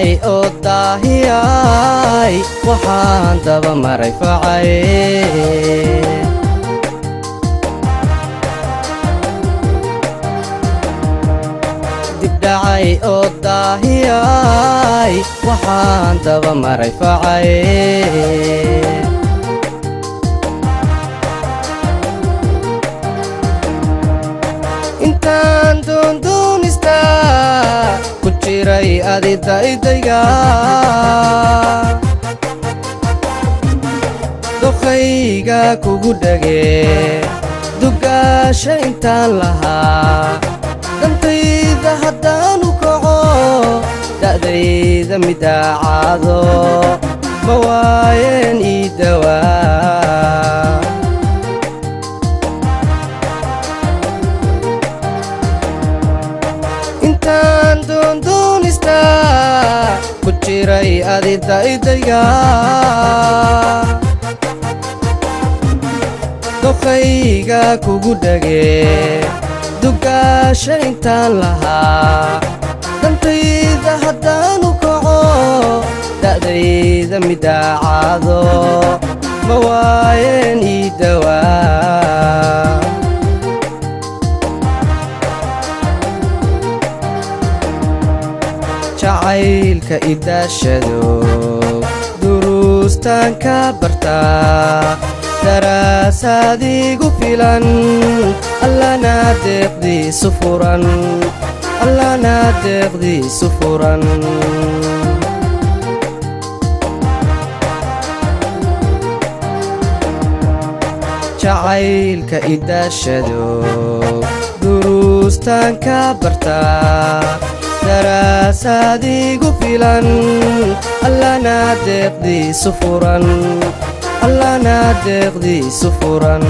dibdhacay oo daahiyay waxaan daba maray facay dibdhacay oo daahiyay waxaan daba maray facay intaan doondoonista ku jiray adidayga doqayga kugu dhage dugaasha intaan lahaa dantayda haddaanu kaco da'dayda midaacaado ma waayeen ii dawaa intaan doondoonista ku jiray adidayga doqayga kugu dhage dugaasha intaan lahaa dantayda haddaanu kaco da'dayda midaacaado ma waayeen ii dawaa jacaylka idaashado duruustaan ka bartaa daraasaad igu filan allana deeqdiisu furan allana deeqdiisu furan jacaylka idaashado duruustaan ka bartaa daraasaad igu filan allana deeqdiisu furan allana deeqdiisu furan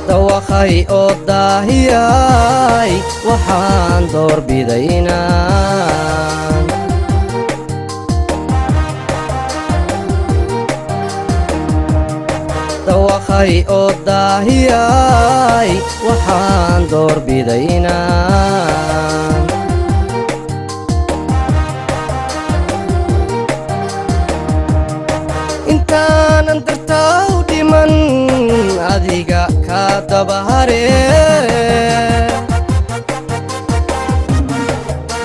dawaqay oo daahiyay waxaan doorbiday inaan dawaqay oo daahiyay waxaan doorbiday inaan intaanan dartaa u dhiman adiga ka dabahare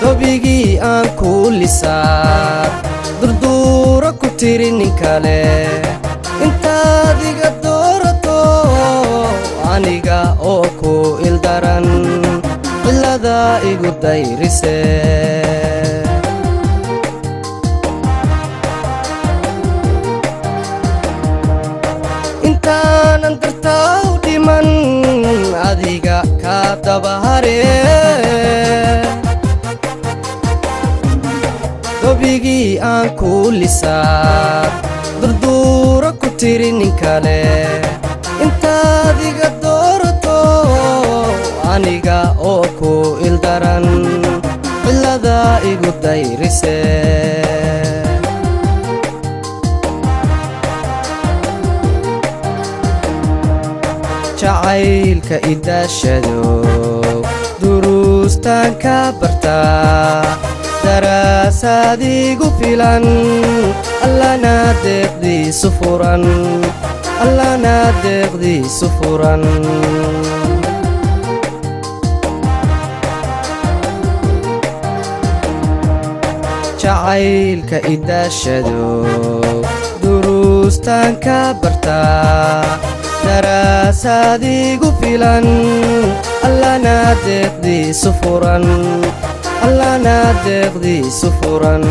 dobigii aan ku lisaa durduura ku tiri nin kale intaad iga doorato aniga oo ku ildaran cilada igu dayrise intaanan dartaa u dhiman adiga ka dabahare dobigii aan ku lisaa durduura ku tiri nin kale intaad iga doorato aniga oo ku ildaran cilada igu dayrise jacaylka idaashado duruustaan ka bartaa daraasaad igu filan allana deeqdiisu furan allana deeqdiisu furan jacaylka idaashado duruustaan ka bartaa daraasaad igu filan allana deeqdiisu furan allana deeqdiisu furan